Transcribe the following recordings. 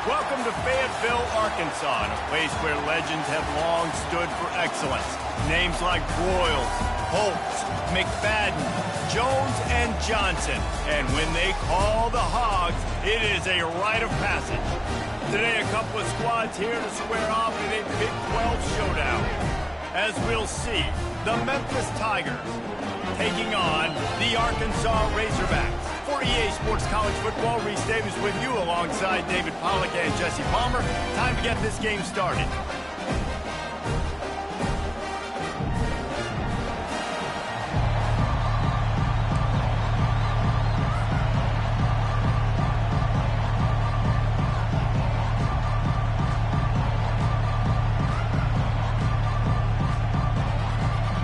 Welcome to Fayetteville, Arkansas, a place where legends have long stood for excellence. Names like Broyles, Holtz, McFadden, Jones, and Johnson. And when they call the Hogs, it is a rite of passage. Today, a couple of squads here to square off in a Big 12 showdown. As we'll see, the Memphis Tigers taking on the Arkansas Razorbacks. For EA Sports College Football, Reese Davis with you alongside David Pollack and Jesse Palmer. Time to get this game started.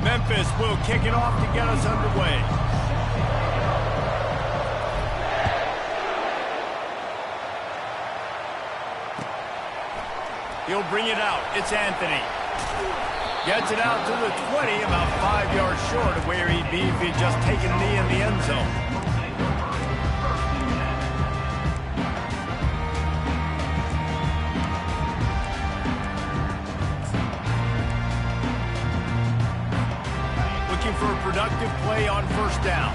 Memphis will kick it off to get us underway. He'll bring it out. It's Anthony. Gets it out to the 20, about 5 yards short of where he'd be if he'd just taken a knee in the end zone. Looking for a productive play on first down.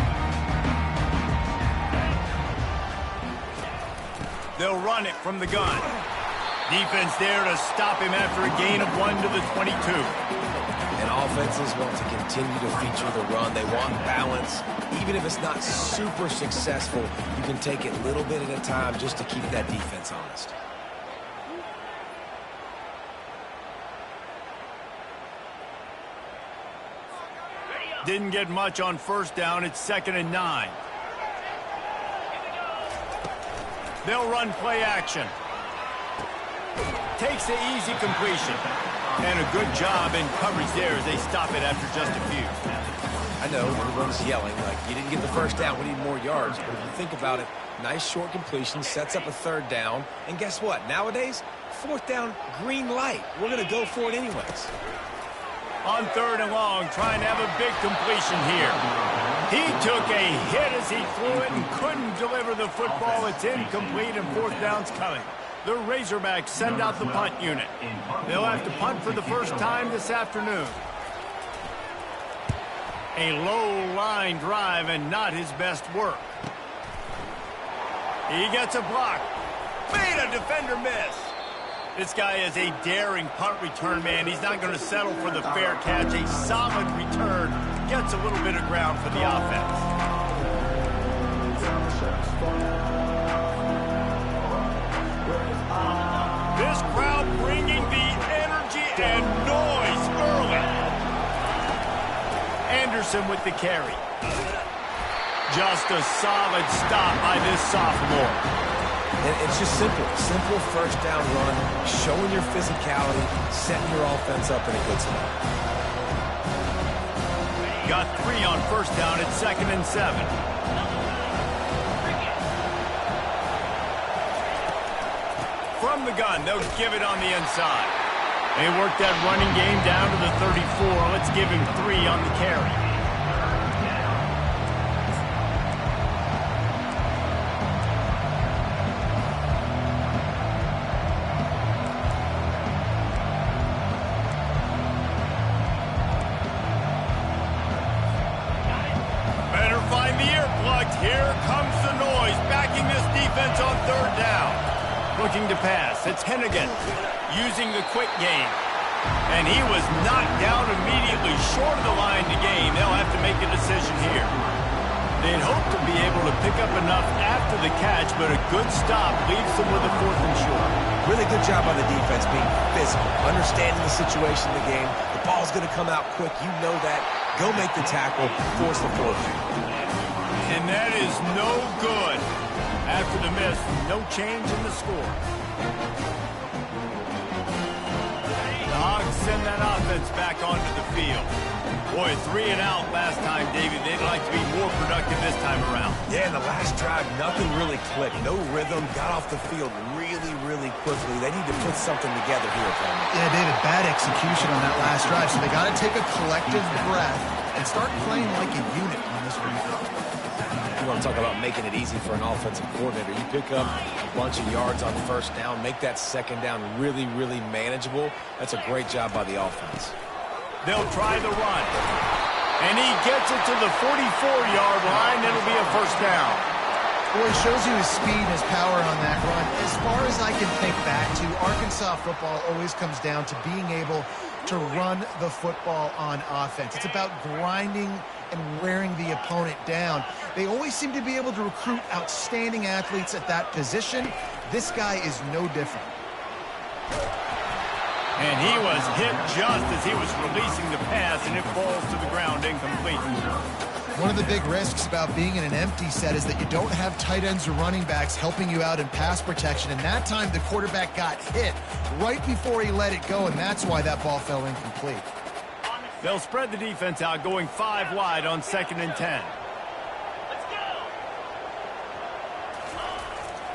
They'll run it from the gun. Defense there to stop him after a gain of 1 to the 22. And offenses want to continue to feature the run. They want balance. Even if it's not super successful, you can take it little bit at a time just to keep that defense honest. Didn't get much on first down. It's 2nd and 9. They'll run play action. Takes the easy completion. And a good job in coverage there as they stop it after just a few. I know everyone's yelling like, you didn't get the first down, we need more yards. But if you think about it, nice short completion, sets up a 3rd down. And guess what? Nowadays, 4th down, green light. We're going to go for it anyways. On 3rd and long, trying to have a big completion here. He took a hit as he threw it and couldn't deliver the football. It's incomplete and 4th down's coming. The Razorbacks send out the punt unit. They'll have to punt for the first time this afternoon. A low line drive and not his best work. He gets a block. Made a defender miss. This guy is a daring punt return man. He's not going to settle for the fair catch. A solid return. Gets a little bit of ground for the offense. This crowd bringing the energy and noise early. Anderson with the carry. Just a solid stop by this sophomore. And it's just simple. Simple first down run, showing your physicality, setting your offense up in a good spot. Got 3 on first down. It's 2nd and 7. From the gun, they'll give it on the inside. They work that running game down to the 34. Let's give him 3 on the carry. Better find the earplugs. Here comes the noise, backing this defense on 3rd down. Looking to pass. It's Hennigan using the quick game. And he was knocked down immediately short of the line to gain. They'll have to make a decision here. They'd hope to be able to pick up enough after the catch, but a good stop leaves them with a 4th and short. Really good job on the defense being physical, understanding the situation of the game. The ball's going to come out quick. You know that. Go make the tackle, force the 4th. And that is no good. After the miss, no change in the score. The Hogs send that offense back onto the field. Boy, 3 and out last time, David. They'd like to be more productive this time around. Yeah, in the last drive, nothing really clicked. No rhythm, got off the field really quickly. They need to put something together here, Palmer. Yeah, David, bad execution on that last drive, so they got to take a collective breath and start playing like a unit on this week. want to talk about making it easy for an offensive coordinator. You pick up a bunch of yards on first down, make that second down really, really manageable. That's a great job by the offense. They'll try the run. And he gets it to the 44-yard line. It'll be a first down. Boy, it shows you his speed and his power on that run. As far as I can think back to, Arkansas football always comes down to being able to run the football on offense. It's about grinding and wearing the opponent down. They always seem to be able to recruit outstanding athletes at that position. This guy is no different. And he was hit just as he was releasing the pass, and it falls to the ground incomplete. One of the big risks about being in an empty set is that you don't have tight ends or running backs helping you out in pass protection. And that time the quarterback got hit right before he let it go, and that's why that ball fell incomplete. They'll spread the defense out, going 5 wide on 2nd and 10.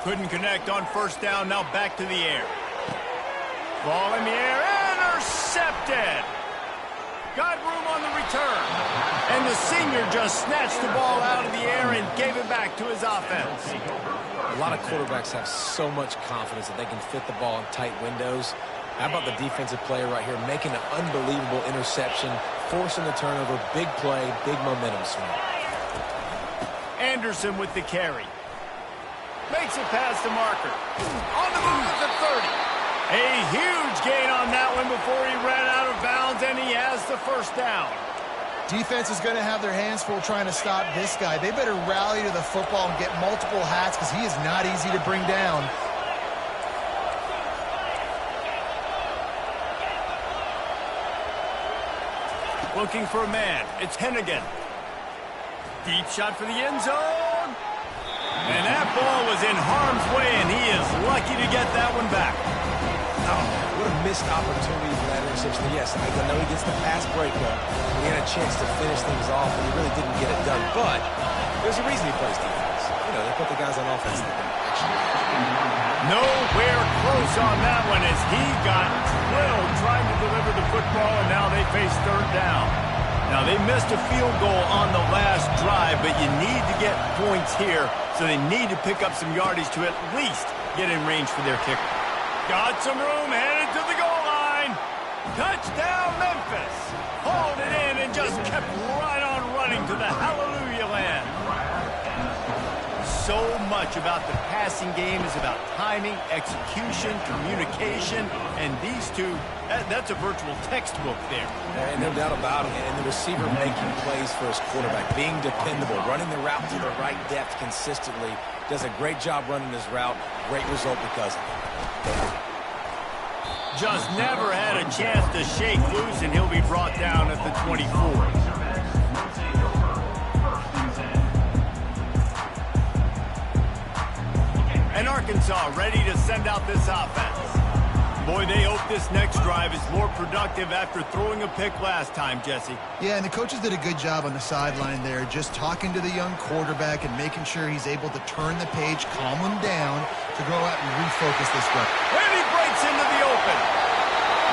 Couldn't connect on first down, now back to the air. Ball in the air, intercepted! Got room on the return. And the senior just snatched the ball out of the air and gave it back to his offense. A lot of quarterbacks have so much confidence that they can fit the ball in tight windows. How about the defensive player right here making an unbelievable interception, forcing the turnover, big play, big momentum swing. Anderson with the carry. Makes it past the marker. On the move at the 30. A huge gain on that one before he ran out of bounds, and he has the first down. Defense is going to have their hands full trying to stop this guy. They better rally to the football and get multiple hats because he is not easy to bring down. Looking for a man. It's Hennigan. Deep shot for the end zone. And that ball was in harm's way, and he is lucky to get that one back. Oh, what a missed opportunity for that interception. Yes, I know he gets the pass breakup. He had a chance to finish things off, and he really didn't get it done. But there's a reason he plays defense. You know, they put the guys on offense that can actually. Nowhere close on that one as he got drilled trying to deliver the football, and now they face third down. Now, they missed a field goal on the last drive, but you need to get points here, so they need to pick up some yardage to at least get in range for their kicker. Got some room, headed to the goal line. Touchdown, Memphis. Hauled it in and just kept right on running to the hallelujah land. So much about the passing game is about timing, execution, communication, and these two, that's a virtual textbook there. And no doubt about it. And the receiver making plays for his quarterback, being dependable, running the route to the right depth consistently, does a great job running his route. Great result because of it. Just never had a chance to shake loose, and he'll be brought down at the 24. And Arkansas ready to send out this offense. Boy, they hope this next drive is more productive after throwing a pick last time, Jesse. Yeah, and the coaches did a good job on the sideline there, just talking to the young quarterback and making sure he's able to turn the page, calm him down to go out and refocus this one. And he breaks into the open.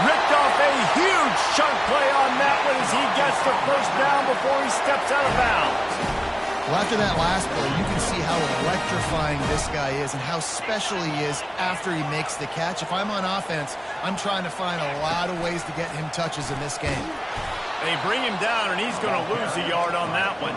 Ripped off a huge chunk play on that one as he gets the first down before he steps out of bounds. Well, after that last play, you can see how electrifying this guy is and how special he is after he makes the catch. If I'm on offense, I'm trying to find a lot of ways to get him touches in this game. They bring him down, and he's going to lose a yard on that one.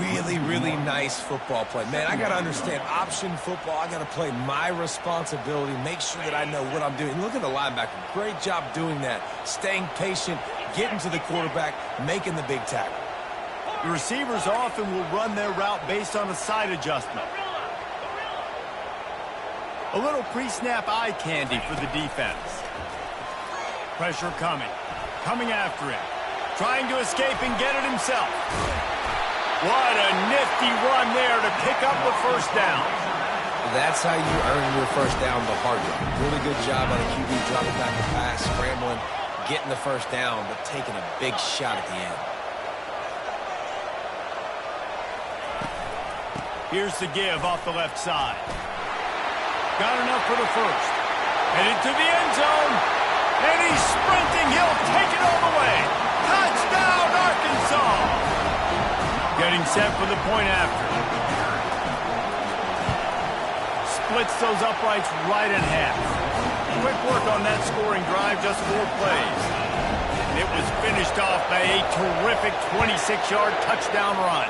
Really, really nice football play. Man, I got to understand option football. I got to play my responsibility, make sure that I know what I'm doing. Look at the linebacker. Great job doing that. Staying patient, getting to the quarterback, making the big tackle. The receivers often will run their route based on a side adjustment. A little pre-snap eye candy for the defense. Pressure coming. Coming after him. Trying to escape and get it himself. What a nifty run there to pick up the first down. That's how you earn your first down the hard way. Really good job on the QB dropping back the pass, scrambling, getting the first down, but taking a big shot at the end. Here's the give off the left side. Got enough for the first. Headed to the end zone. And he's sprinting. He'll take it all the way. Touchdown, Arkansas. Getting set for the point after. splits those uprights right in half. Quick work on that scoring drive, just 4 plays. And it was finished off by a terrific 26-yard touchdown run.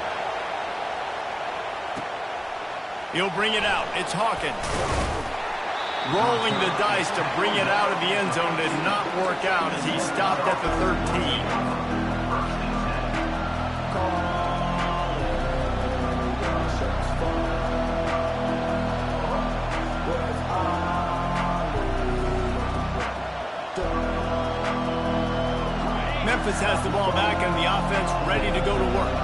He'll bring it out. It's Hawkins. Rolling the dice to bring it out of the end zone did not work out as he stopped at the 13. Memphis has the ball back and the offense ready to go to work.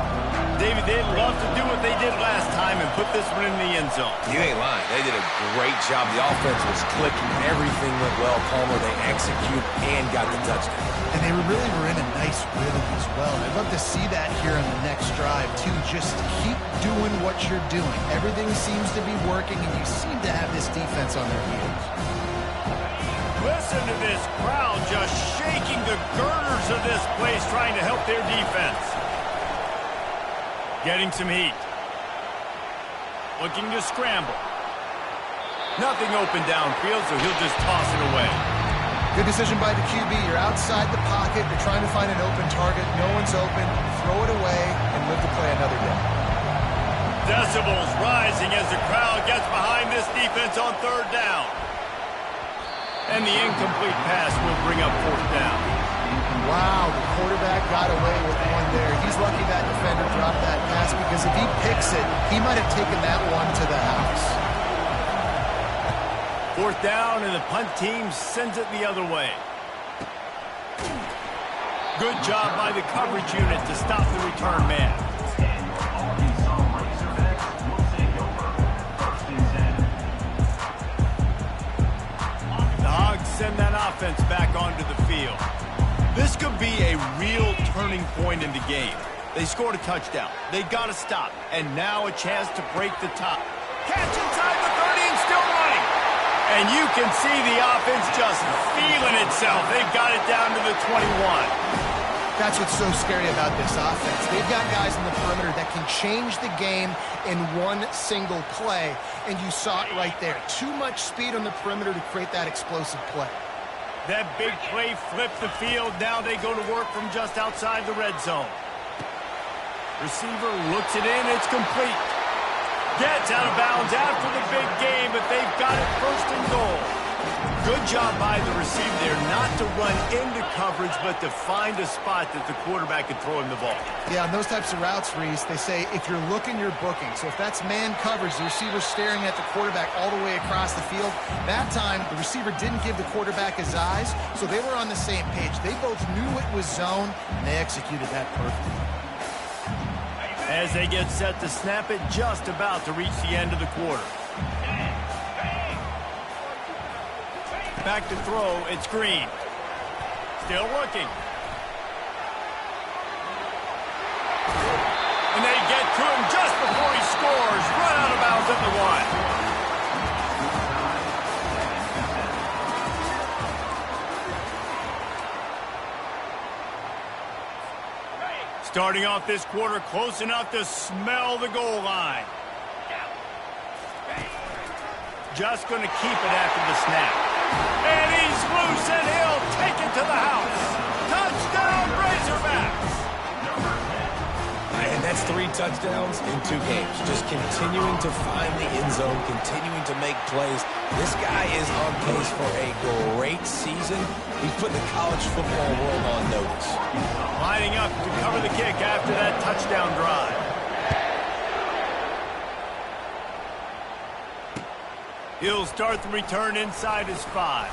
David, they'd love to do what they did last time and put this one in the end zone. You ain't lying. They did a great job. The offense was clicking. Everything went well. Palmer, they executed and got the touchdown. And they really were in a nice rhythm as well. I'd love to see that here on the next drive, too. Just keep doing what you're doing. Everything seems to be working, and you seem to have this defense on their heels. Listen to this crowd just shaking the girders of this place trying to help their defense. Getting some heat. Looking to scramble. Nothing open downfield, so he'll just toss it away. Good decision by the QB. You're outside the pocket. You're trying to find an open target. No one's open. Throw it away and live to play another day. Decibels rising as the crowd gets behind this defense on 3rd down. And the incomplete pass will bring up 4th down. Wow, the quarterback got away with one there. He's lucky that defender dropped that pass because if he picks it, he might have taken that one to the house. 4th down, and the punt team sends it the other way. Good job by the coverage unit to stop the return man. The Hogs send that offense back onto the field. This could be a real turning point in the game. They scored a touchdown. They got to stop. And now a chance to break the top. Catch inside the 30 and still running. And you can see the offense just feeling itself. They've got it down to the 21. That's what's so scary about this offense. They've got guys in the perimeter that can change the game in one single play. And you saw it right there. Too much speed on the perimeter to create that explosive play. That big play flipped the field. Now they go to work from just outside the red zone. Receiver looks it in. It's complete. Gets out of bounds after the big game, but they've got it 1st and goal. Good job by the receiver there not to run into coverage, but to find a spot that the quarterback could throw him the ball. Yeah, on those types of routes, Reese, they say if you're looking, you're booking. So if that's man coverage, the receiver's staring at the quarterback all the way across the field. That time, the receiver didn't give the quarterback his eyes, so they were on the same page. They both knew it was zone, and they executed that perfectly. As they get set to snap it, just about to reach the end of the quarter. Back to throw, it's Green. Still looking. And they get to him just before he scores. Run out of bounds at the 1. Starting off this quarter close enough to smell the goal line. Just going to keep it after the snap. And he's loose, and he'll take it to the house. Touchdown, Razorbacks! And that's 3 touchdowns in 2 games. Just continuing to find the end zone, continuing to make plays. This guy is on pace for a great season. He's put the college football world on notice. Lining up to cover the kick after that touchdown drive. He'll start the return inside his 5.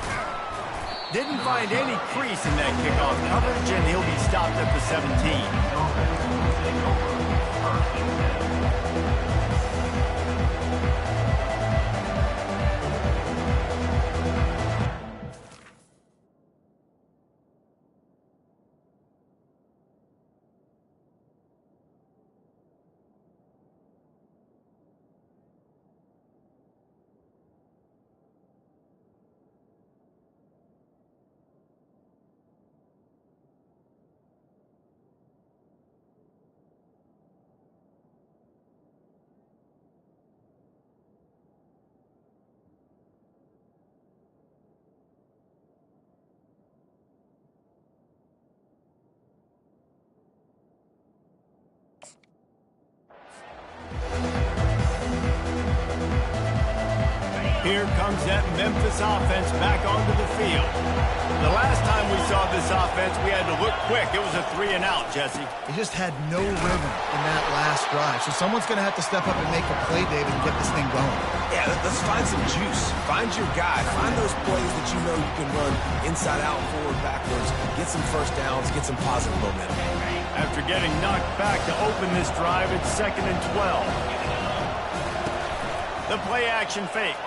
Didn't find any crease in that kickoff coverage, and he'll be stopped at the 17. Here comes that Memphis offense back onto the field. The last time we saw this offense, we had to look quick. It was a 3-and-out, Jesse. He just had no rhythm in that last drive. So someone's going to have to step up and make a play, David, and get this thing going. Yeah, let's find some juice. Find your guy. Find those plays that you know you can run inside out, forward, backwards. Get some first downs. Get some positive momentum. After getting knocked back to open this drive, it's 2nd and 12. The play-action fake.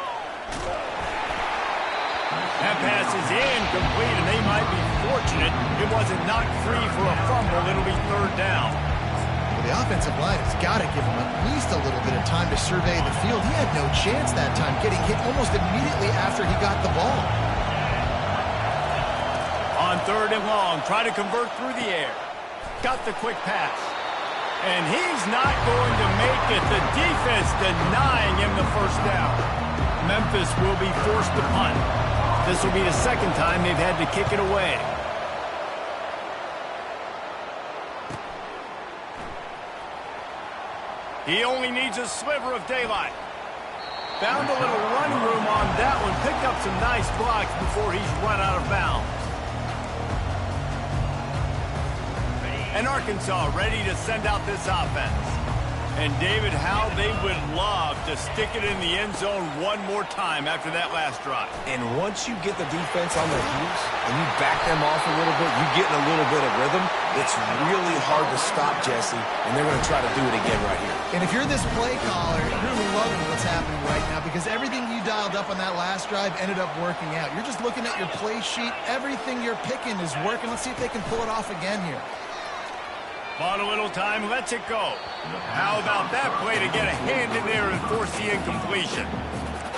That pass is incomplete, and they might be fortunate it wasn't knocked free for a fumble. It'll be 3rd down. Well, the offensive line has got to give him at least a little bit of time to survey the field. He had no chance that time, getting hit almost immediately after he got the ball. On 3rd and long, try to convert through the air. Got the quick pass. And he's not going to make it. The defense denying him the first down. Memphis will be forced to punt. This will be the 2nd time they've had to kick it away. He only needs a sliver of daylight. Found a little running room on that one. Picked up some nice blocks before he's run out of bounds. And Arkansas ready to send out this offense. And David, how they would love to stick it in the end zone one more time after that last drive. And once you get the defense on their heels and you back them off a little bit, you get in a little bit of rhythm, it's really hard to stop, Jesse, and they're going to try to do it again right here. And if you're this play caller, you're loving what's happening right now because everything you dialed up on that last drive ended up working out. You're just looking at your play sheet. Everything you're picking is working. Let's see if they can pull it off again here. Bought a little time, lets it go. How about that play to get a hand in there and force the incompletion?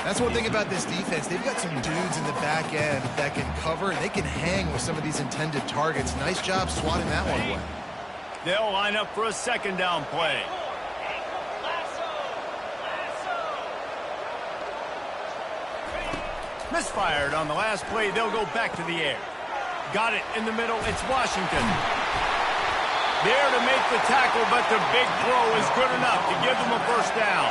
That's one thing about this defense. They've got some dudes in the back end that can cover, and they can hang with some of these intended targets. Nice job swatting that one away. They'll line up for a 2nd down play. Misfired on the last play. They'll go back to the air. Got it in the middle. It's Washington. There to make the tackle, but the big throw is good enough to give them a first down.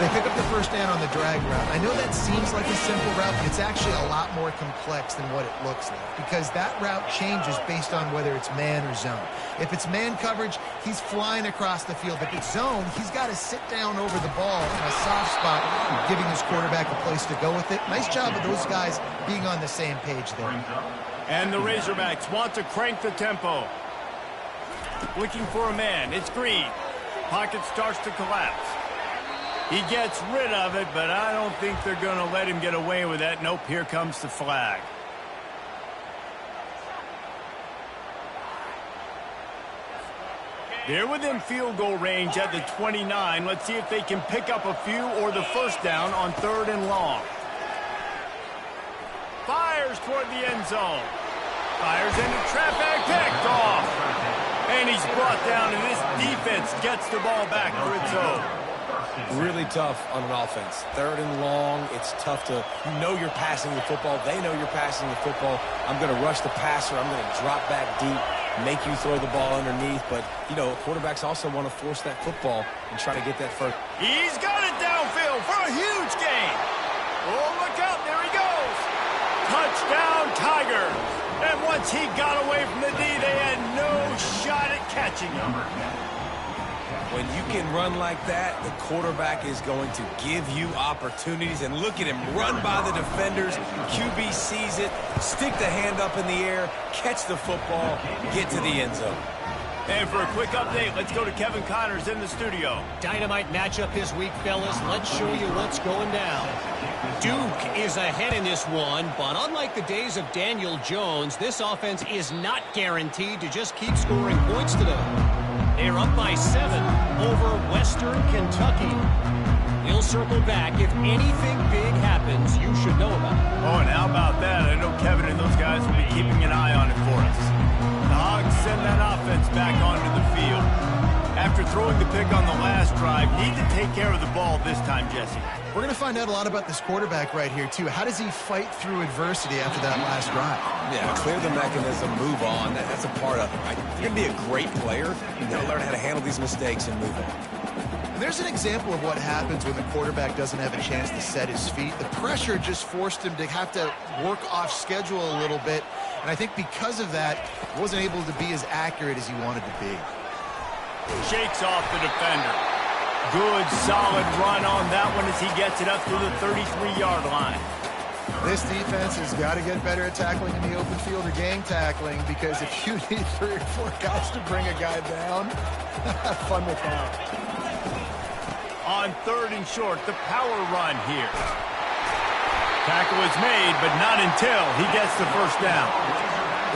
They pick up the first down on the drag route. I know that seems like a simple route, but it's actually a lot more complex than what it looks like because that route changes based on whether it's man or zone. If it's man coverage, he's flying across the field. If it's zone, he's got to sit down over the ball in a soft spot, giving his quarterback a place to go with it. Nice job of those guys being on the same page there. And the Razorbacks want to crank the tempo. Looking for a man. It's Green. Pocket starts to collapse. He gets rid of it, but I don't think they're going to let him get away with that. Nope, here comes the flag. They're within field goal range at the 29. Let's see if they can pick up a few or the first down on 3rd and long. Fires toward the end zone. Fires into trap bag, picked off. And he's brought down, and this defense gets the ball back for its own. Really tough on an offense. 3rd and long, it's tough to, you know you're passing the football. They know you're passing the football. I'm going to rush the passer. I'm going to drop back deep, make you throw the ball underneath. But, you know, quarterbacks also want to force that football and try to get that first. He's got it downfield for a huge gain. Oh, look out. There he goes. Touchdown, Tigers. And once he got away from the D, they had no shot at catching him. When you can run like that, the quarterback is going to give you opportunities. And look at him run by the defenders. QB sees it, stick the hand up in the air, catch the football, get to the end zone. And for a quick update, let's go to Kevin Connors in the studio. Dynamite matchup this week, fellas. Let's show you what's going down. Duke is ahead in this one, but unlike the days of Daniel Jones, this offense is not guaranteed to just keep scoring points today. They're up by 7 over Western Kentucky. He'll circle back. If anything big happens, you should know about it. Oh, and how about that? I know Kevin and those guys will be keeping an eye on it for us. The Hogs send that offense back onto the field. After throwing the pick on the last drive, need to take care of the ball this time, Jesse. We're going to find out a lot about this quarterback right here, too. How does he fight through adversity after that last drive? Yeah, clear the mechanism, move on. That's a part of it, right? If you're going to be a great player, you got to learn how to handle these mistakes and move on. And there's an example of what happens when the quarterback doesn't have a chance to set his feet. The pressure just forced him to have to work off schedule a little bit. And I think because of that, he wasn't able to be as accurate as he wanted to be. Shakes off the defender. Good, solid run on that one as he gets it up to the 33-yard line. This defense has got to get better at tackling in the open field or gang tackling, because if you need 3 or 4 guys to bring a guy down, have fun with that. On 3rd and short, the power run here. Tackle is made, but not until he gets the first down.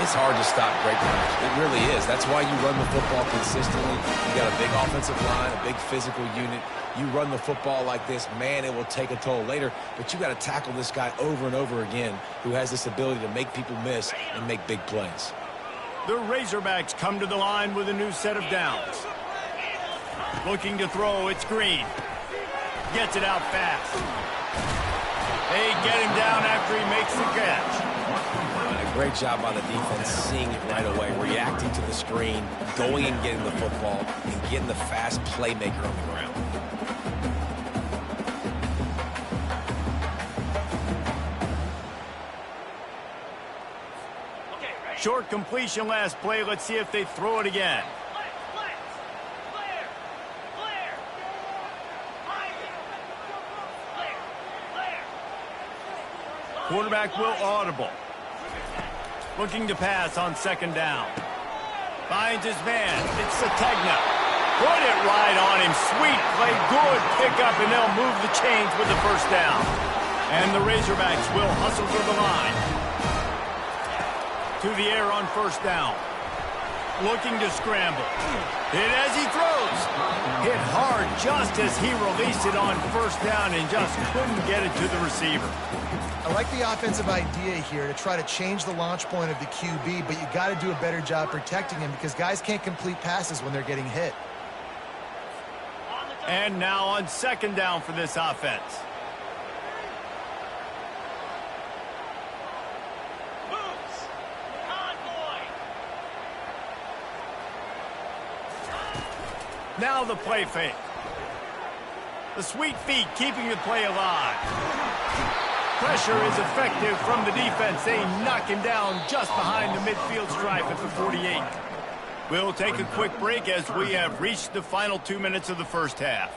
It's hard to stop great runners. It really is. That's why you run the football consistently. You got a big offensive line, a big physical unit. You run the football like this, man, it will take a toll later. But you got to tackle this guy over and over again, who has this ability to make people miss and make big plays. The Razorbacks come to the line with a new set of downs. Looking to throw, it's Green. Gets it out fast. They get him down after he makes the catch. A great job by the defense, seeing it right away, reacting to the screen, going and getting the football, and getting the fast playmaker on the ground. Short completion last play. Let's see if they throw it again. Quarterback will audible. Looking to pass on 2nd down. Finds his man. It's Sategna. Put it right on him. Sweet play. Good pickup, and they'll move the chains with the first down. And the Razorbacks will hustle to the line. To the air on 1st down. Looking to scramble. Hit as he throws. Hit hard just as he released it on 1st down and just couldn't get it to the receiver. I like the offensive idea here to try to change the launch point of the QB, but you got to do a better job protecting him, because guys can't complete passes when they're getting hit. And now on 2nd down for this offense. Now the play fake. The sweet feet keeping the play alive. Pressure is effective from the defense. They knock him down just behind the midfield stripe at the 48. We'll take a quick break as we have reached the final 2 minutes of the first half.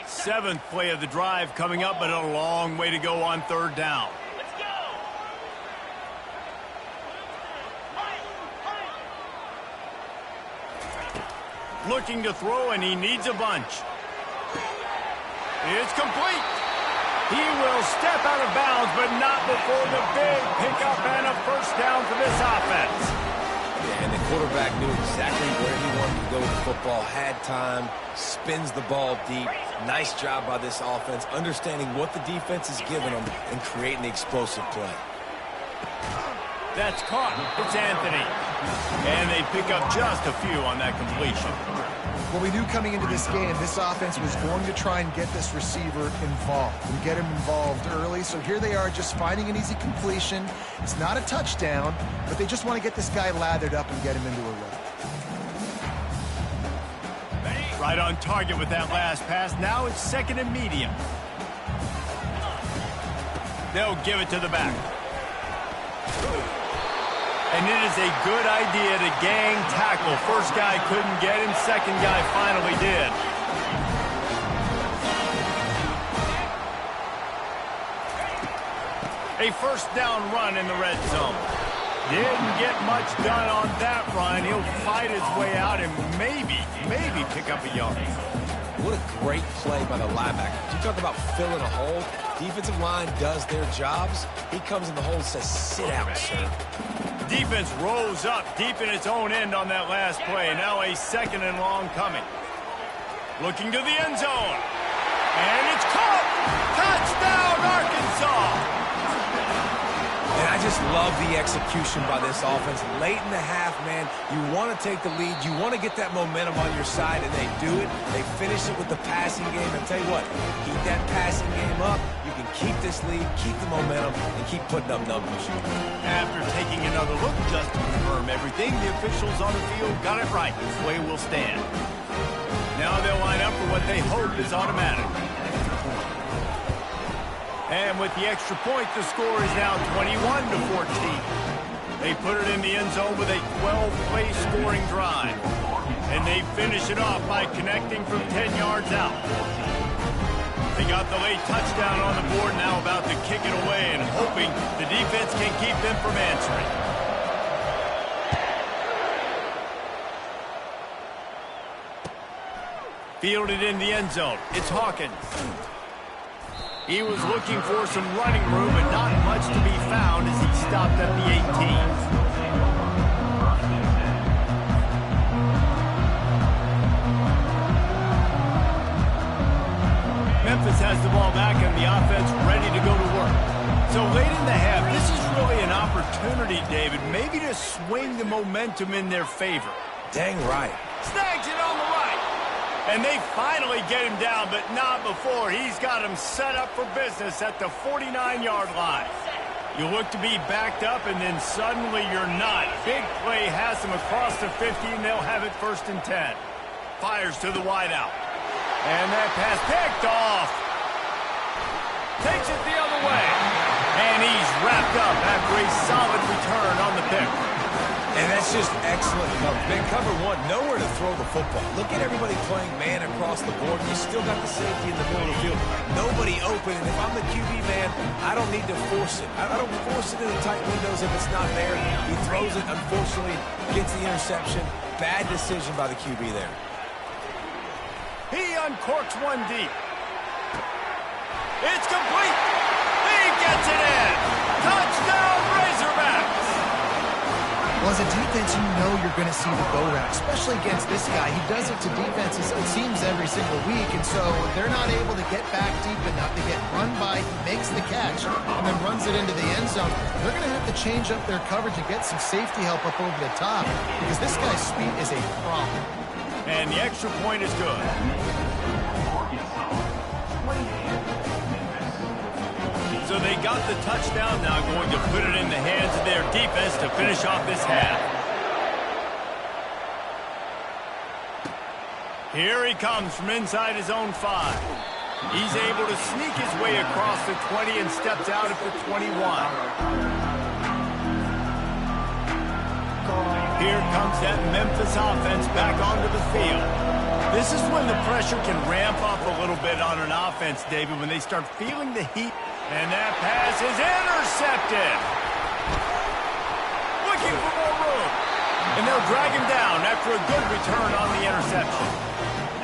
7th play of the drive coming up, but a long way to go on 3rd down. Looking to throw, and he needs a bunch. It's complete. He will step out of bounds, but not before the big pickup and a first down for this offense. Yeah, and the quarterback knew exactly where he wanted to go with the football, had time, spins the ball deep. Nice job by this offense, understanding what the defense is giving them and creating the explosive play. That's caught. It's Anthony. And they pick up just a few on that completion. Well, we knew coming into this game, this offense was going to try and get this receiver involved and get him involved early. So here they are just finding an easy completion. It's not a touchdown, but they just want to get this guy lathered up and get him into a run. Right on target with that last pass. Now it's 2nd and medium. They'll give it to the back. And it is a good idea to gang tackle. First guy couldn't get him. Second guy finally did. A first down run in the red zone. Didn't get much done on that run. He'll fight his way out and maybe pick up a yard. What a great play by the linebacker. You talk about filling a hole. Defensive line does their jobs. He comes in the hole and says, sit down, sir. Defense rose up deep in its own end on that last play. Now a 2nd and long coming. Looking to the end zone. And it's caught. Touchdown, Arkansas. And I just love the execution by this offense. Late in the half, man, you want to take the lead. You want to get that momentum on your side, and they do it. They finish it with the passing game. And tell you what, keep that passing game up. You you can keep this lead, keep the momentum, and keep putting up numbers. After taking another look just to confirm everything, the officials on the field got it right. This way will stand. Now they'll line up for what they hope is automatic. And with the extra point, the score is now 21-14. They put it in the end zone with a 12-play scoring drive. And they finish it off by connecting from 10 yards out. They got the late touchdown on the board, now about to kick it away and hoping the defense can keep them from answering. Fielded in the end zone. It's Hawkins. He was looking for some running room, but not much to be found as he stopped at the 18. Memphis has the ball back and the offense ready to go to work. So late in the half, this is really an opportunity, David, maybe to swing the momentum in their favor. Dang right. Snags it on the right. And they finally get him down, but not before. He's got him set up for business at the 49-yard line. You look to be backed up, and then suddenly you're not. Big play has him across the 50, and they'll have it 1st and 10. Fires to the wideout. And that pass picked off. Takes it the other way. And he's wrapped up after a solid return on the pick. And that's just excellent coverage. Man, cover one, nowhere to throw the football. Look at everybody playing man across the board. You still got the safety in the middle of the field. Nobody open. And if I'm the QB, man, I don't need to force it. I don't force it in the tight windows if it's not there. He throws it, unfortunately, gets the interception. Bad decision by the QB there. He uncorks one deep. It's complete. He gets it in. Touchdown, Razorbacks. Well, as a defense, you know you're going to see the go route, especially against this guy. He does it to defenses, it seems, every single week, and so they're not able to get back deep enough to get run by. He makes the catch and then runs it into the end zone. They're going to have to change up their coverage and get some safety help up over the top because this guy's speed is a problem. And the extra point is good. So they got the touchdown, now going to put it in the hands of their defense to finish off this half. Here he comes from inside his own 5. He's able to sneak his way across the 20 and steps out at the 21. Here comes that Memphis offense back onto the field. This is when the pressure can ramp up a little bit on an offense, David, when they start feeling the heat. And that pass is intercepted. Looking for more room. And they'll drag him down after a good return on the interception.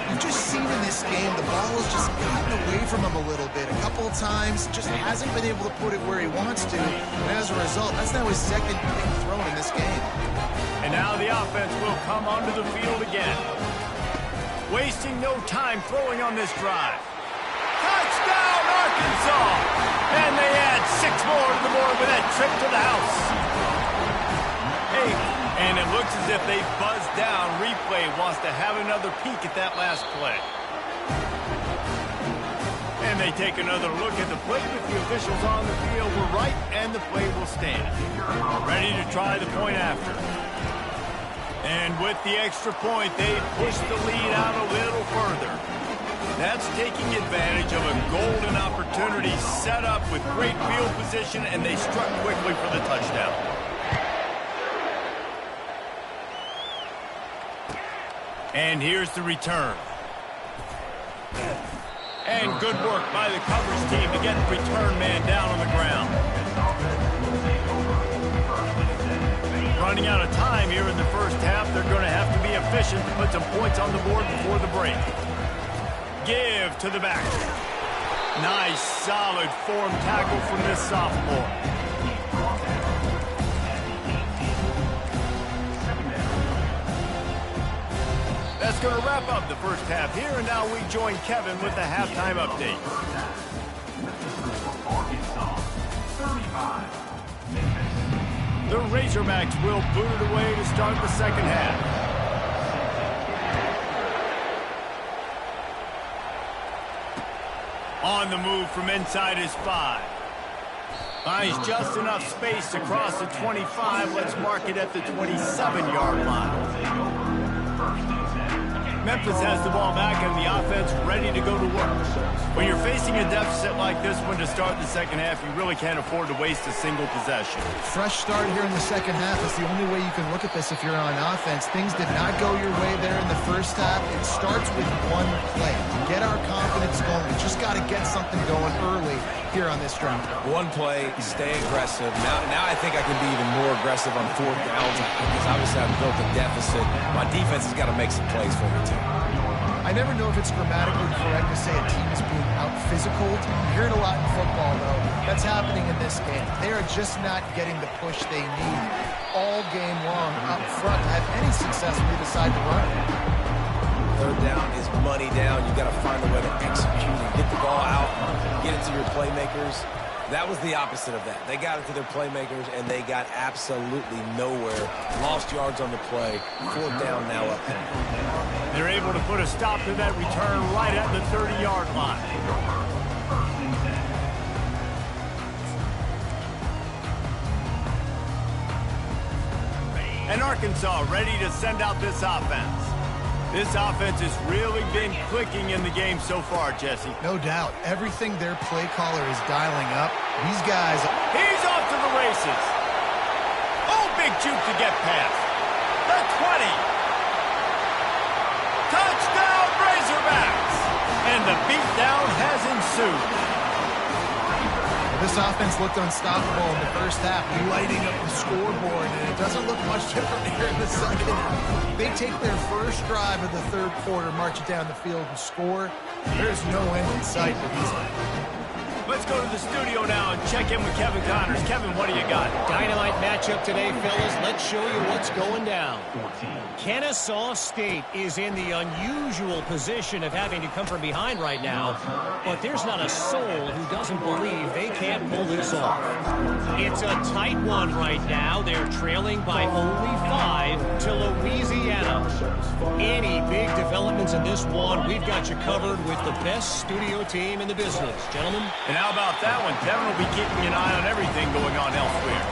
You've just seen in this game, the ball has just gotten away from him a little bit. A couple of times, just hasn't been able to put it where he wants to. And as a result, that's now his second big throw in this game. And now the offense will come onto the field again. Wasting no time throwing on this drive. Touchdown, Arkansas! And they add 6 more to the board with that trip to the house. Hey, and it looks as if they buzzed down. Replay wants to have another peek at that last play. And they take another look at the play, but the officials on the field were right, and the play will stand. Ready to try the point after. And with the extra point, they push the lead out a little further. That's taking advantage of a golden opportunity set up with great field position, and they struck quickly for the touchdown. And here's the return. And good work by the coverage team to get the return man down on the ground. Running out of time here in the first half, they're going to have to be efficient to put some points on the board before the break. Give to the back. Nice, solid form tackle from this sophomore. That's going to wrap up the first half here, and now we join Kevin with the halftime update. The Razorbacks will boot it away to start the second half. On the move from inside his 5. Finds just enough space to cross the 25. Let's mark it at the 27-yard line. Memphis has the ball back and the offense ready to go to work. When you're facing a deficit like this one to start the second half, you really can't afford to waste a single possession. Fresh start here in the second half is the only way you can look at this if you're on offense. Things did not go your way there in the first half. It starts with one play. To get our confidence going, we just got to get something going early here on this drive. One play, stay aggressive. Now I think I can be even more aggressive on fourth downs because obviously I've built a deficit. My defense has got to make some plays for me too. I never know if it's grammatically correct to say a team is being out-physicaled. You hear it a lot in football, though. That's happening in this game. They are just not getting the push they need all game long up front to have any success when they decide to run. Third down is money down. You got to find a way to execute and get the ball out, get it to your playmakers. That was the opposite of that. They got it to their playmakers, and they got absolutely nowhere. Lost yards on the play. Fourth down now up. They're able to put a stop to that return right at the 30-yard line. And Arkansas ready to send out this offense. This offense has really been clicking in the game so far, Jesse. No doubt. Everything their play caller is dialing up, these guys... He's off to the races. Oh, big juke to get past. The 20. Touchdown, Razorbacks. And the beatdown has ensued. This offense looked unstoppable in the first half, lighting up the scoreboard, and it doesn't look much different here in the second half. They take their first drive of the third quarter, march it down the field, and score. There's no end in sight for these guys. Let's go to the studio now and check in with Kevin Connors. Kevin, what do you got? Dynamite matchup today, fellas. Let's show you what's going down. Kennesaw State is in the unusual position of having to come from behind right now, but there's not a soul who doesn't believe they can't pull this off. It's a tight one right now. They're trailing by only 5 to Louisiana. Any big developments in this one, we've got you covered with the best studio team in the business. Gentlemen. And how about that one? Kevin will be keeping an eye on everything going on elsewhere.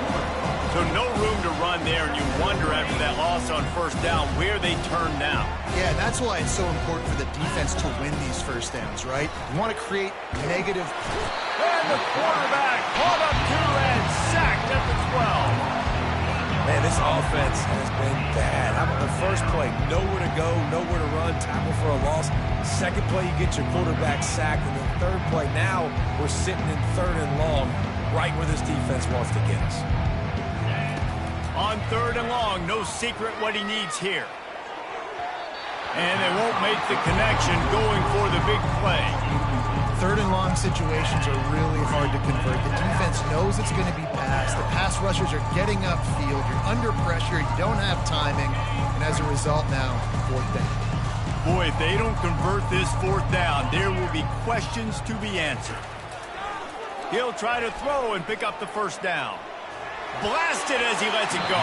So no room to run there, and you wonder after that loss on first down where they turn now. Yeah, that's why it's so important for the defense to win these first downs, right? You want to create negative... And the quarterback caught up to and sacked at the 12. Man, this offense has been bad. How about the first play? Nowhere to go, nowhere to run, tackle for a loss. Second play, you get your quarterback sacked. And then third play, now we're sitting in third and long, right where this defense wants to get us. On third and long, no secret what he needs here. And they won't make the connection going for the big play. Third and long situations are really hard to convert. The defense knows it's going to be passed. The pass rushers are getting upfield. You're under pressure. You don't have timing. And as a result now, fourth down. Boy, if they don't convert this fourth down, there will be questions to be answered. He'll try to throw and pick up the first down. Blasted as he lets it go.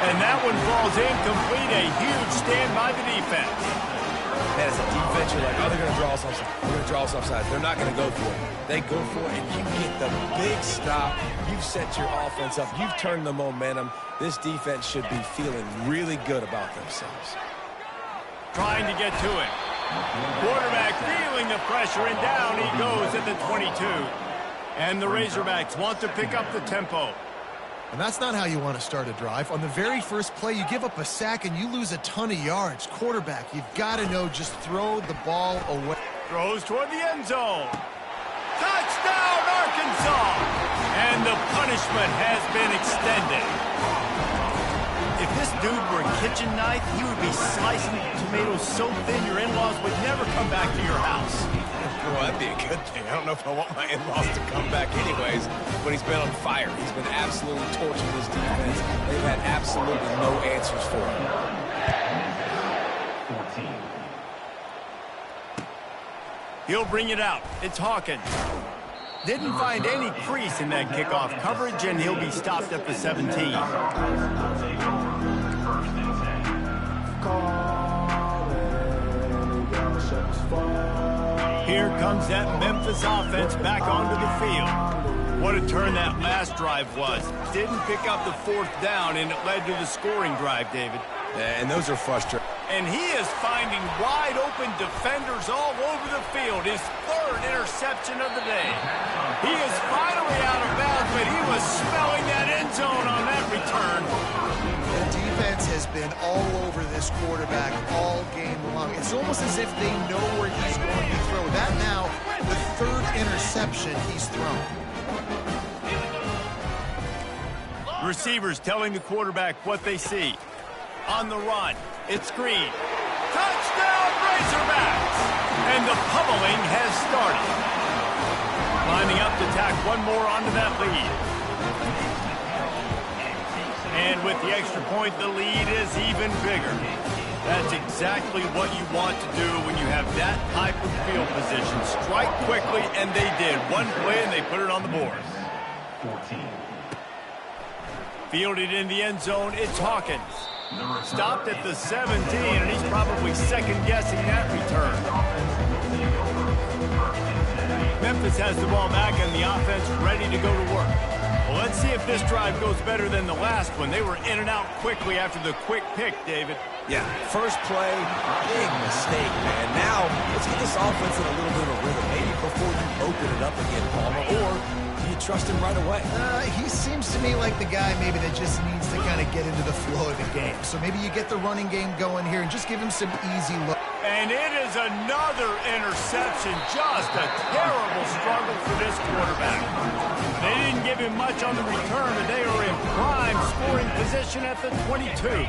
And that one falls incomplete. A huge stand by the defense. Man, as a defense, you're like, oh, they're going to draw us offside. They're going to draw us offside. They're not going to go for it. They go for it, and you get the big stop. You've set your offense up. You've turned the momentum. This defense should be feeling really good about themselves. Trying to get to it. Quarterback feeling the pressure, and down he goes at the 22. And the Razorbacks want to pick up the tempo. And that's not how you want to start a drive. On the very first play, you give up a sack and you lose a ton of yards. Quarterback, you've got to know, just throw the ball away. Throws toward the end zone. Touchdown, Arkansas! And the punishment has been extended. If this dude were a kitchen knife, he would be slicing tomatoes so thin your in-laws would never come back to your house. Well, that'd be a good thing. I don't know if I want my in-laws to come back anyways, but he's been on fire. He's been absolutely torching this defense. They've had absolutely no answers for him. 14. He'll bring it out. It's Hawkins. Didn't find any crease in that kickoff coverage, and he'll be stopped at the 17. Here comes that Memphis offense back onto the field. What a turn that last drive was. Didn't pick up the fourth down, and it led to the scoring drive, David. And those are frustrating. And he is finding wide-open defenders all over the field. His third interception of the day. He is finally out of bounds, but he was smelling that end zone on that return. The defense has been all over this quarterback all game long. It's almost as if they know where he's going to throw. That now, the third interception he's thrown. Receivers telling the quarterback what they see. On the run, it's Green. Touchdown, Razorbacks! And the pummeling has started. Lining up to tack one more onto that lead. And with the extra point, the lead is even bigger. That's exactly what you want to do when you have that type of field position. Strike quickly, and they did. One play, and they put it on the board. 14. Fielded in the end zone, it's Hawkins. Stopped at the 17, and he's probably second-guessing that return. Memphis has the ball back, and the offense ready to go to work. Well, let's see if this drive goes better than the last one. They were in and out quickly after the quick pick, David. Yeah, first play, big mistake, man. Now, let's get this offense in a little bit of a rhythm. Maybe before you open it up again, Palmer, or do you trust him right away? He seems to me like the guy maybe that just needs to kind of get into the flow of the game. So maybe you get the running game going here and just give him some easy look. And it is another interception. Just a terrible struggle for this quarterback. They didn't give him much on the return, but they are in prime scoring position at the 22.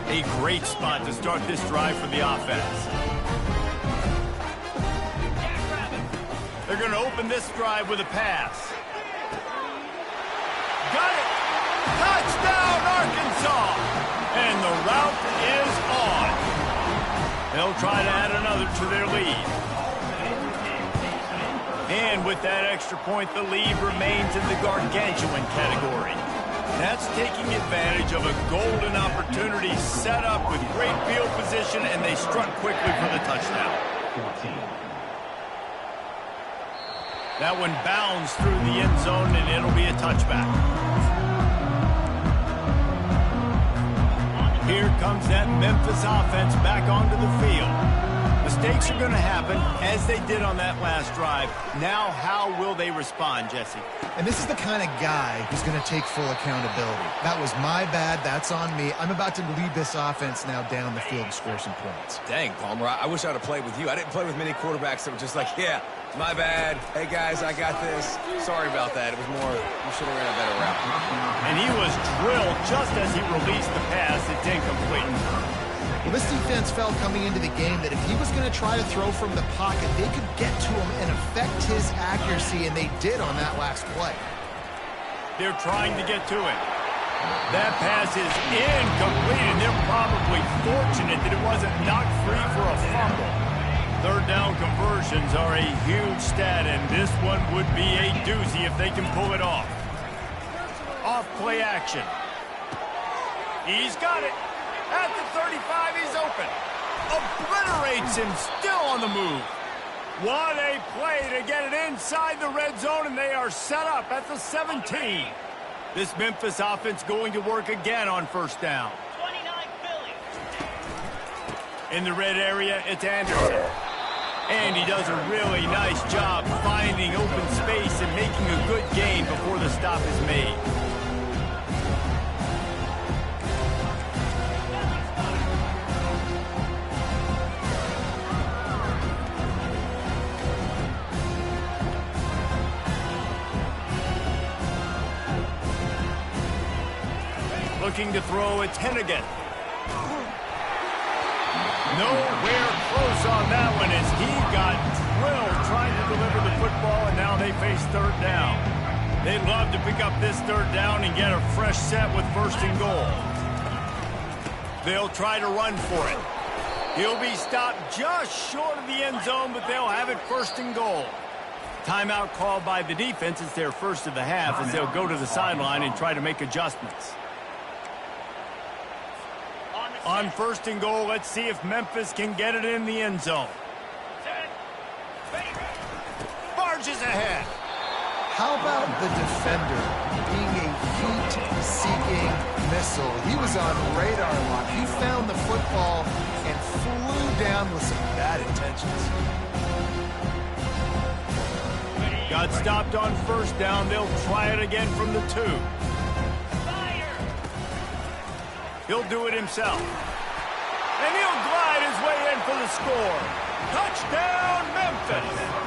A great spot to start this drive for the offense. They're going to open this drive with a pass. Got it! Touchdown, Arkansas! And the route is on. They'll try to add another to their lead. And with that extra point, the lead remains in the gargantuan category. That's taking advantage of a golden opportunity set up with great field position, and they struck quickly for the touchdown. 14. That one bounds through the end zone, and it'll be a touchback. Here comes that Memphis offense back onto the field. Mistakes are going to happen, as they did on that last drive. Now, how will they respond, Jesse? And this is the kind of guy who's going to take full accountability. That was my bad. That's on me. I'm about to lead this offense now down the field and score some points. Dang, Palmer, I wish I'd have played with you. I didn't play with many quarterbacks that were just like, yeah, my bad. Hey, guys, I got this. Sorry about that. It was more, you should have ran a better route. And he was drilled just as he released the pass. It's incomplete. Well, this defense felt coming into the game that if he was going to try to throw from the pocket, they could get to him and affect his accuracy, and they did on that last play. They're trying to get to it. That pass is incomplete, and they're probably fortunate that it wasn't knocked free for a fumble. Third down conversions are a huge stat, and this one would be a doozy if they can pull it off. Off-play action. He's got it. At the 35, he's open. Obliterates him, still on the move. What a play to get it inside the red zone, and they are set up at the 17. This Memphis offense going to work again on first down. 29 Philly. In the red area, it's Anderson. And he does a really nice job finding open space and making a good gain before the stop is made. Looking to throw, it's Hennigan. Nowhere close on that one as he got drilled trying to deliver the football, and now they face third down. They'd love to pick up this third down and get a fresh set with first and goal. They'll try to run for it. He'll be stopped just short of the end zone, but they'll have it first and goal. Timeout called by the defense. It's their first of the half as they'll go to the sideline and try to make adjustments. On first and goal, let's see if Memphis can get it in the end zone. Barges ahead. How about the defender being a heat-seeking missile? He was on radar lock. He found the football and flew down with some bad intentions. Got stopped on first down. They'll try it again from the 2. He'll do it himself. And he'll glide his way in for the score. Touchdown, Memphis!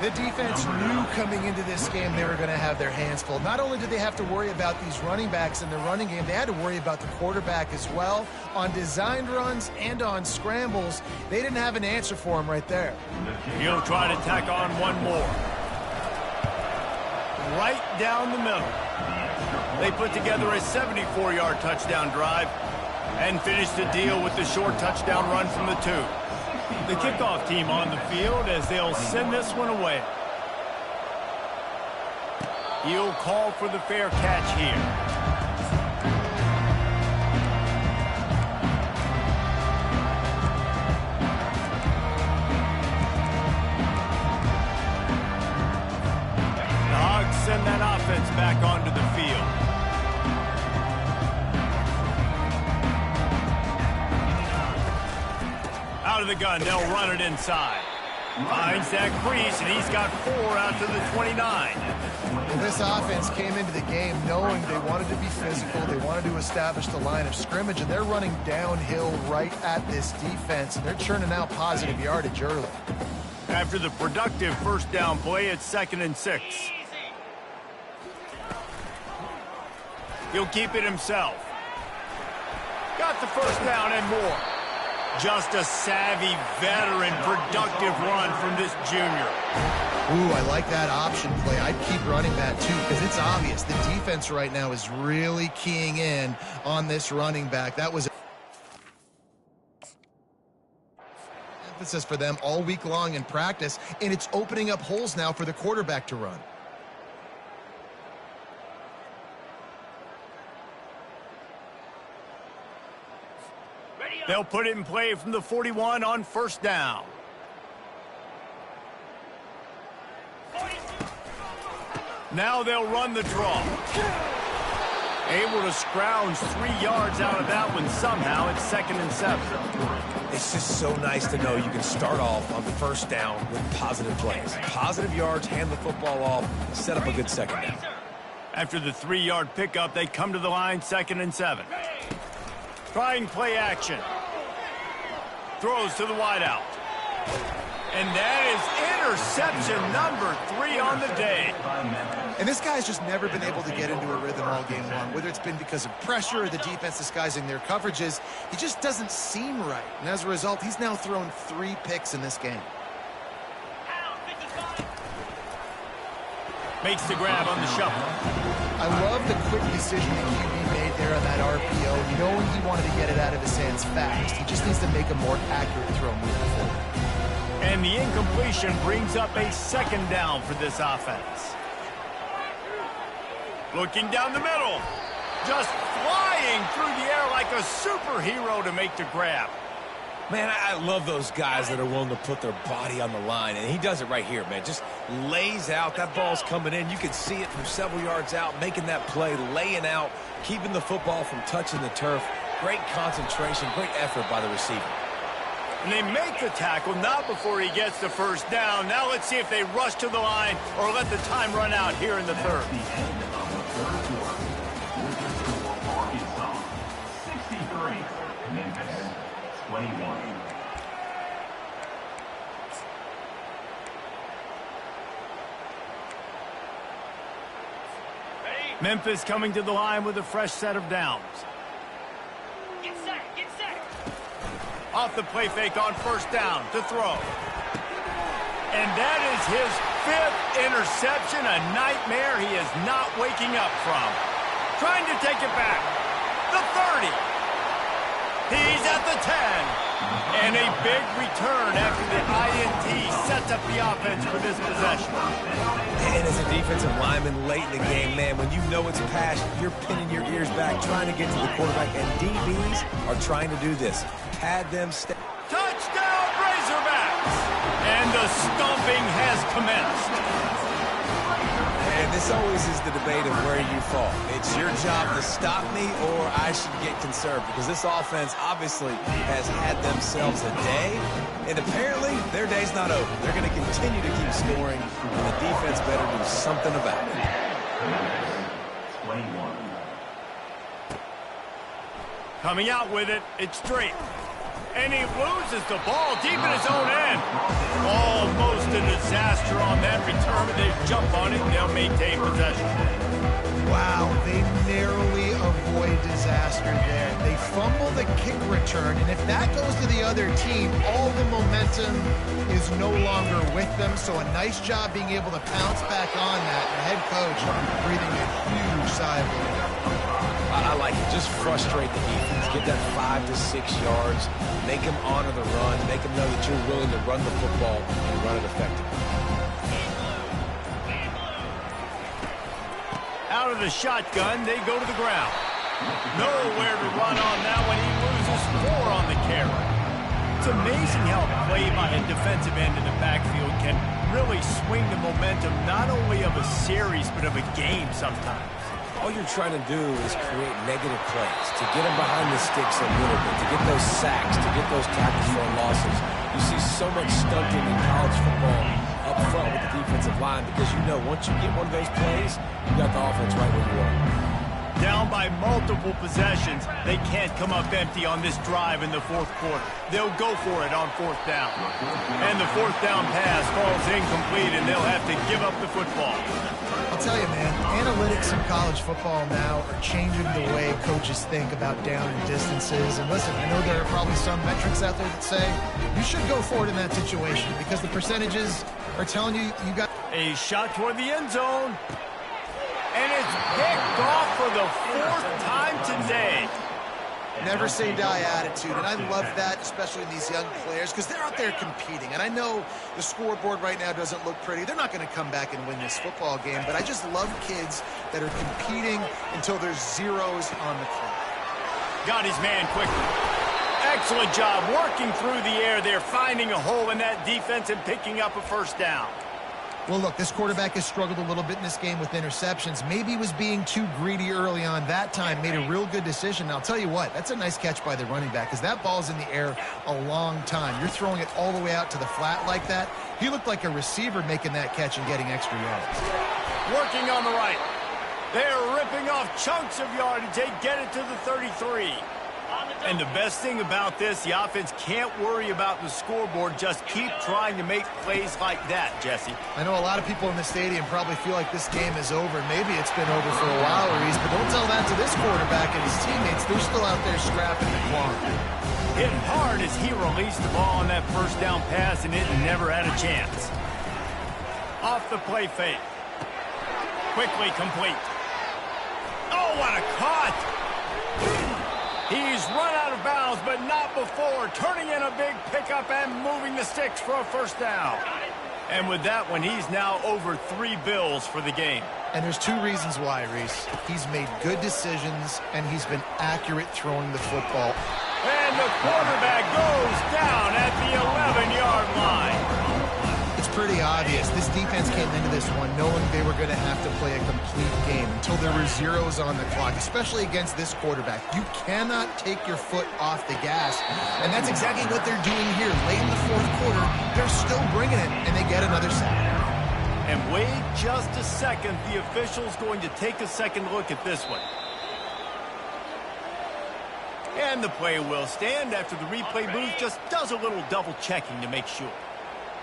The defense knew coming into this game they were going to have their hands full. Not only did they have to worry about these running backs in the running game, they had to worry about the quarterback as well. On designed runs and on scrambles, they didn't have an answer for him right there. He'll try to tack on one more. Right down the middle. They put together a 74-yard touchdown drive and finished the deal with the short touchdown run from the 2. The kickoff team on the field as they'll send this one away. He'll call for the fair catch here. The Hogs send that offense back onto the field. Out of the gun, they'll run it inside. Finds that crease, and he's got 4 out to the 29. Well, this offense came into the game knowing they wanted to be physical, they wanted to establish the line of scrimmage, and they're running downhill right at this defense, and they're churning out positive yardage early. After the productive first down play, it's 2nd and 6. He'll keep it himself. Got the first down and more. Just a savvy, veteran, productive run from this junior. Ooh, I like that option play. I'd keep running that, too, because it's obvious. The defense right now is really keying in on this running back. That was emphasis for them all week long in practice, and it's opening up holes now for the quarterback to run. They'll put it in play from the 41 on first down. Now they'll run the draw. Able to scrounge 3 yards out of that one somehow. It's 2nd and 7. It's just so nice to know you can start off on first down with positive plays. Positive yards, hand the football off, set up a good second down. After the 3-yard pickup, they come to the line, 2nd and 7. Trying play action. Throws to the wideout. And that is interception number 3 on the day. And this guy's just never been able to get into a rhythm all game long, whether it's been because of pressure or the defense disguising their coverages. He just doesn't seem right. And as a result, he's now thrown 3 picks in this game. Makes the grab on the shuffle. I love the quick decision that QB made there on that RPO, knowing he wanted to get it out of his hands fast. He just needs to make a more accurate throw moving forward. And the incompletion brings up a 2nd down for this offense. Looking down the middle. Just flying through the air like a superhero to make the grab. Man, I love those guys that are willing to put their body on the line, and he does it right here, man. Just lays out. That ball's coming in. You can see it from several yards out, making that play, laying out, keeping the football from touching the turf. Great concentration, great effort by the receiver. And they make the tackle, not before he gets the first down. Now let's see if they rush to the line or let the time run out here in the third. Memphis coming to the line with a fresh set of downs. Get set, get set. Off the play fake on first down to throw. And that is his 5th interception, a nightmare he is not waking up from. Trying to take it back. The 30. He's at the 10. And a big return after the INT sets up the offense for this possession. And as a defensive lineman late in the game, man, when you know it's pass, you're pinning your ears back, trying to get to the quarterback, and DBs are trying to do this. Pad them. Touchdown, Razorbacks! And the stomping has commenced. And this always is the debate of where you fall. It's your job to stop me or I should get conserved, because this offense obviously has had themselves a day, and apparently their day's not over. They're going to continue to keep scoring, and the defense better do something about it. 21. Coming out with it, it's straight. And he loses the ball deep in his own end. Almost a disaster on that return, but they jump on it and they'll maintain possession. Wow, they narrowly avoid disaster there. They fumble the kick return, and if that goes to the other team, all the momentum is no longer with them. So a nice job being able to pounce back on that. The head coach breathing a huge sigh of relief. I like it. Just frustrate the defense. Get that 5 to 6 yards. Make them honor the run. Make them know that you're willing to run the football and run it effectively. Out of the shotgun, they go to the ground. Nowhere to run on that one. He loses 4 on the carry. It's amazing how a play by a defensive end in the backfield can really swing the momentum not only of a series but of a game sometimes. All you're trying to do is create negative plays, to get them behind the sticks a little bit, to get those sacks, to get those tackles for losses. You see so much stunting in college football up front with the defensive line, because you know once you get one of those plays, you got the offense right where you are. Down by multiple possessions, they can't come up empty on this drive in the fourth quarter. They'll go for it on 4th down. And the 4th down pass falls incomplete, and they'll have to give up the football. I'll tell you, man, analytics in college football now are changing the way coaches think about down and distances. And listen, I know there are probably some metrics out there that say you should go for it in that situation because the percentages are telling you you got A shot toward the end zone. And it's picked off for the 4th time today. never say die attitude, and I love that, especially in these young players, because they're out there competing. And I know the scoreboard right now doesn't look pretty. They're not going to come back and win this football game, but I just love kids that are competing until there's zeros on the clock. Got his man quickly. Excellent job working through the air there, finding a hole in that defense and picking up a first down. Well, look, this quarterback has struggled a little bit in this game with interceptions. Maybe he was being too greedy early on. That time made a real good decision. Now, I'll tell you what, that's a nice catch by the running back because that ball's in the air a long time. You're throwing it all the way out to the flat like that. He looked like a receiver making that catch and getting extra yards. Working on the right. They're ripping off chunks of yardage. They get it to the 33. And the best thing about this, the offense can't worry about the scoreboard. Just keep trying to make plays like that, Jesse. I know a lot of people in the stadium probably feel like this game is over. Maybe it's been over for a while, Reese, but don't tell that to this quarterback and his teammates. They're still out there scrapping and clawing. Hit hard as he released the ball on that first down pass, and it never had a chance. Off the play fake. Quickly complete. Oh, what a cut! He's run out of bounds, but not before. Turning in a big pickup and moving the sticks for a first down. And with that one, he's now over 3 bills for the game. And there's 2 reasons why, Reese. He's made good decisions, and he's been accurate throwing the football. And the quarterback goes down at the 11-yard line. It's pretty obvious. This defense came into this one knowing they were going to have to play a complete game until there were zeros on the clock, especially against this quarterback. You cannot take your foot off the gas, and that's exactly what they're doing here. Late in the fourth quarter, they're still bringing it, and they get another sack. And wait just a second. The official's going to take a second look at this one. And the play will stand after the replay booth just does a little double checking to make sure.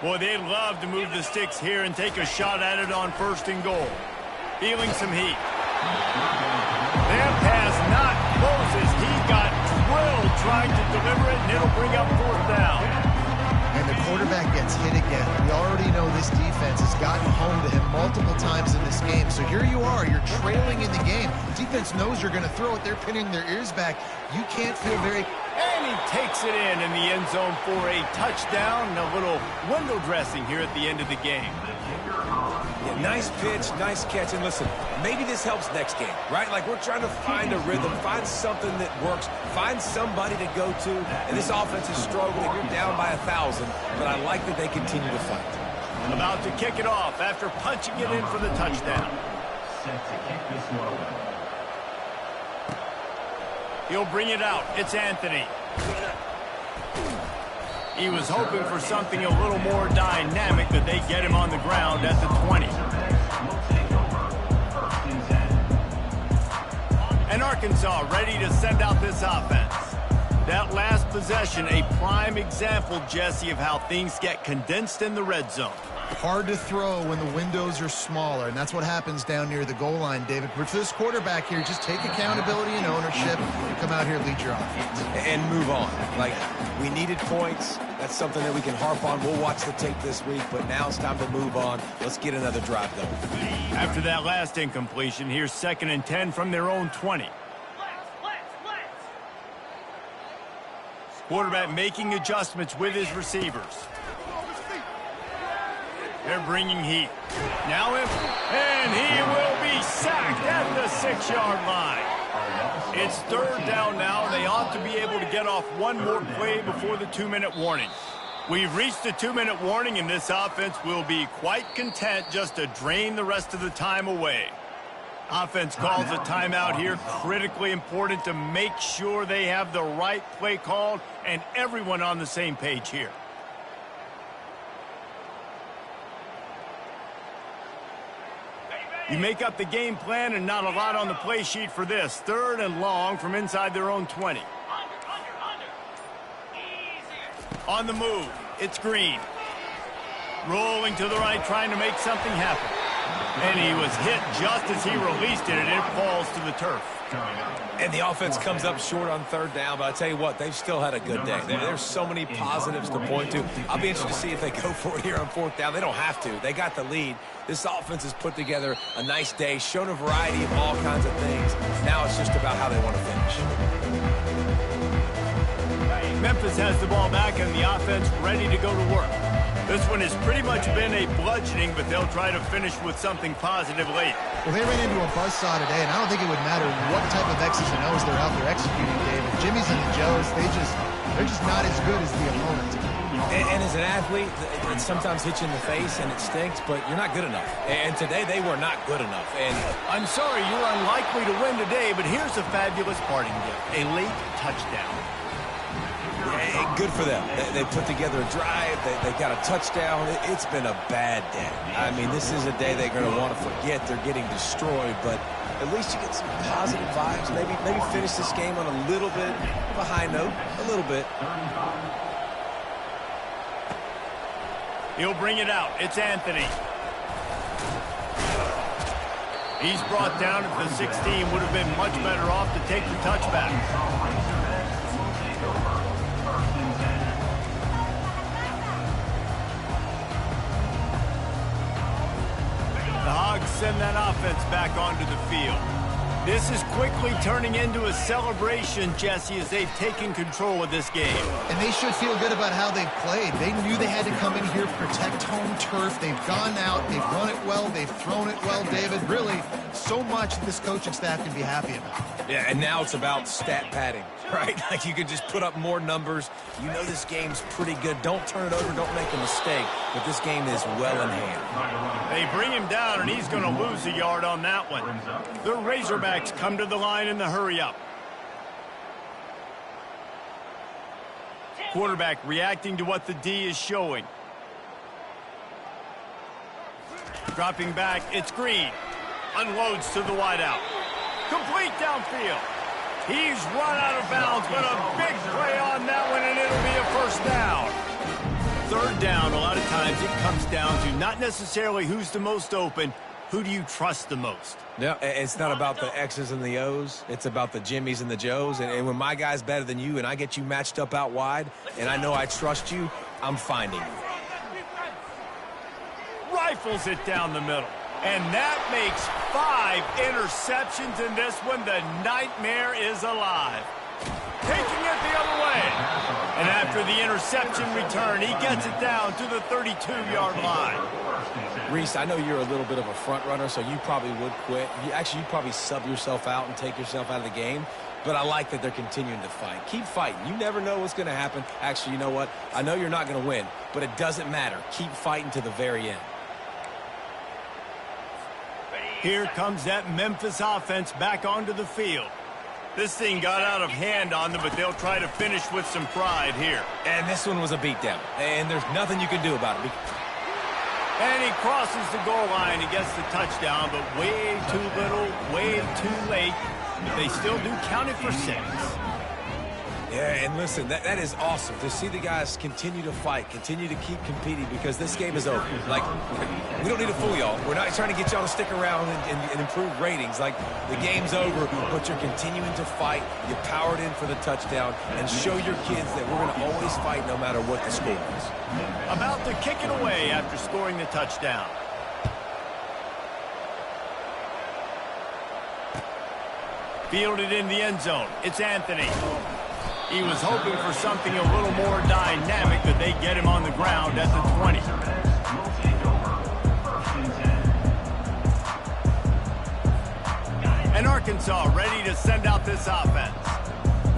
Boy, they'd love to move the sticks here and take a shot at it on 1st and goal. Feeling some heat. That pass not Moses. He got drilled trying to deliver it, and it'll bring up 4th down. And the quarterback gets hit again. We already know this defense has gotten home to him multiple times in this game. So here you are. You're trailing in the game. Defense knows you're going to throw it. They're pinning their ears back. You can't feel very... And he takes it in the end zone for a touchdown and a little window dressing here at the end of the game. Yeah, Nice pitch, nice catch. And listen, maybe this helps next game, right? Like we're trying to find a rhythm, find something that works, find somebody to go to. And this offense is struggling. You're down by 1,000, but I like that they continue to fight. About to kick it off after punching it in for the touchdown. He'll bring it out. It's Anthony. He was hoping for something a little more dynamic, that they get him on the ground at the 20. And Arkansas ready to send out this offense. That last possession, a prime example, Jesse, of how things get condensed in the red zone. Hard to throw when the windows are smaller, and that's what happens down near the goal line, David. But for this quarterback here, just take accountability and ownership and come out here and lead your offense. And move on. Like, we needed points. That's something that we can harp on. We'll watch the tape this week, but now it's time to move on. Let's get another drive going. After that last incompletion, here's 2nd and 10 from their own 20. Quarterback making adjustments with his receivers. They're bringing heat. Now and he will be sacked at the 6-yard line. It's 3rd down now. They ought to be able to get off one more play before the 2-minute warning. We've reached the 2-minute warning, and this offense will be quite content just to drain the rest of the time away. Offense calls a timeout here. Critically important to make sure they have the right play called and everyone on the same page here. You make up the game plan and not a lot on the play sheet for this. 3rd and long from inside their own 20. On the move, it's Green. Rolling to the right, trying to make something happen. And he was hit just as he released it, and it falls to the turf. And the offense comes up short on 3rd down, but I tell you what, they've still had a good day. There's so many positives to point to. I'll be interested to see if they go for it here on 4th down. They don't have to. They got the lead. This offense has put together a nice day, shown a variety of all kinds of things. Now it's just about how they want to finish. Memphis has the ball back and the offense ready to go to work. This one has pretty much been a bludgeoning, but they'll try to finish with something positive late. Well, they ran into a buzzsaw today, and I don't think it would matter what type of X's and O's they're out there executing, David. Jimmy's and the Joes, they're just not as good as the opponent. And as an athlete, it sometimes hits you in the face and it stinks, but you're not good enough. And today they were not good enough. And I'm sorry you're unlikely to win today, but here's a fabulous parting gift, a late touchdown. Good for them. They put together a drive. They got a touchdown. It's been a bad day. I mean, this is a day they're going to want to forget. They're getting destroyed, but at least you get some positive vibes. Maybe finish this game on a little bit of a high note, a little bit. He'll bring it out. It's Anthony. He's brought down at the 16. Would have been much better off to take the touchback. The Hogs send that offense back onto the field. This is quickly turning into a celebration, Jesse, as they've taken control of this game. And they should feel good about how they've played. They knew they had to come in here, protect home turf. They've gone out, they've run it well, they've thrown it well, David. Really, so much this coaching staff can be happy about. Yeah, and now it's about stat padding, right? Like you can just put up more numbers. You know this game's pretty good. Don't turn it over, don't make a mistake. But this game is well in hand. They bring him down, and he's going to lose a yard on that one. The Razorbacks come to the line in the hurry-up. Quarterback reacting to what the D is showing. Dropping back, it's Green. Unloads to the wideout. Complete downfield. He's run out of bounds, but a big play on that one, and it'll be a 1st down. 3rd down, a lot of times it comes down to not necessarily who's the most open, who do you trust the most? Yeah, it's not about the X's and the O's. It's about the Jimmys and the Joes. And when my guy's better than you and I get you matched up out wide and I know I trust you, I'm finding you. Rifles it down the middle. And that makes 5 interceptions in this one. The nightmare is alive. Taking it the other way. And after the interception return, he gets it down to the 32-yard line. Reese, I know you're a little bit of a front runner, so you probably would quit. You'd probably sub yourself out and take yourself out of the game. But I like that they're continuing to fight. Keep fighting. You never know what's going to happen. Actually, you know what? I know you're not going to win, but it doesn't matter. Keep fighting to the very end. Here comes that Memphis offense back onto the field. This thing got out of hand on them, but they'll try to finish with some pride here. And this one was a beatdown, and there's nothing you can do about it. And he crosses the goal line. He gets the touchdown, but way too little, way too late. But they still do count it for 6. Yeah, and listen, that is awesome to see the guys continue to fight, continue to keep competing, because this game is over. Like, we don't need to fool y'all. We're not trying to get y'all to stick around and improve ratings. Like, the game's over, but you're continuing to fight. You powered in for the touchdown, and show your kids that we're going to always fight no matter what the score is. About to kick it away after scoring the touchdown. Fielded in the end zone. It's Anthony. He was hoping for something a little more dynamic, but they get him on the ground at the 20. And Arkansas ready to send out this offense.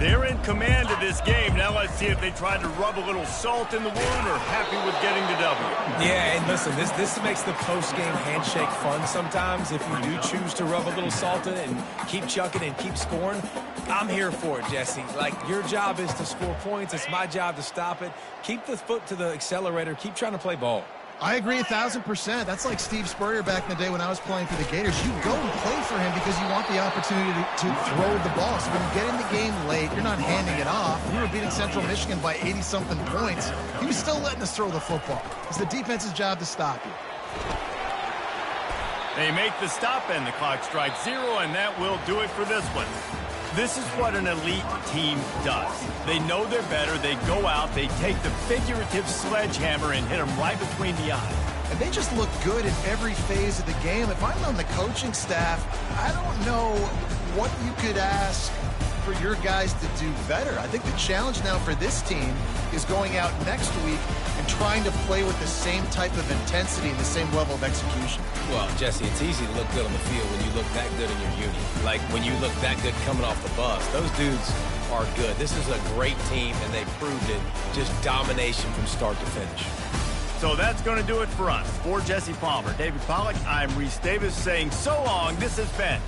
They're in command of this game. Now let's see if they try to rub a little salt in the wound or happy with getting the W. Yeah, and listen, this makes the post-game handshake fun sometimes. If you do choose to rub a little salt in it and keep chucking and keep scoring, I'm here for it, Jesse. Like, your job is to score points. It's my job to stop it. Keep the foot to the accelerator. Keep trying to play ball. I agree 1,000%. That's like Steve Spurrier back in the day when I was playing for the Gators. You go and play for him because you want the opportunity to throw the ball. So when you get in the game late, you're not handing it off. We were beating Central Michigan by 80-something points. He was still letting us throw the football. It's the defense's job to stop you. They make the stop and the clock strikes 0, and that will do it for this one. This is what an elite team does. They know they're better. They go out. They take the figurative sledgehammer and hit them right between the eyes. And they just look good in every phase of the game. If I'm on the coaching staff, I don't know what you could ask for your guys to do better. I think the challenge now for this team is going out next week and trying to play with the same type of intensity and the same level of execution. Well, Jesse, it's easy to look good on the field when you look that good in your uni. Like, when you look that good coming off the bus. Those dudes are good. This is a great team, and they proved it. Just domination from start to finish. So that's going to do it for us. For Jesse Palmer, David Pollack, I'm Reese Davis saying so long. This has been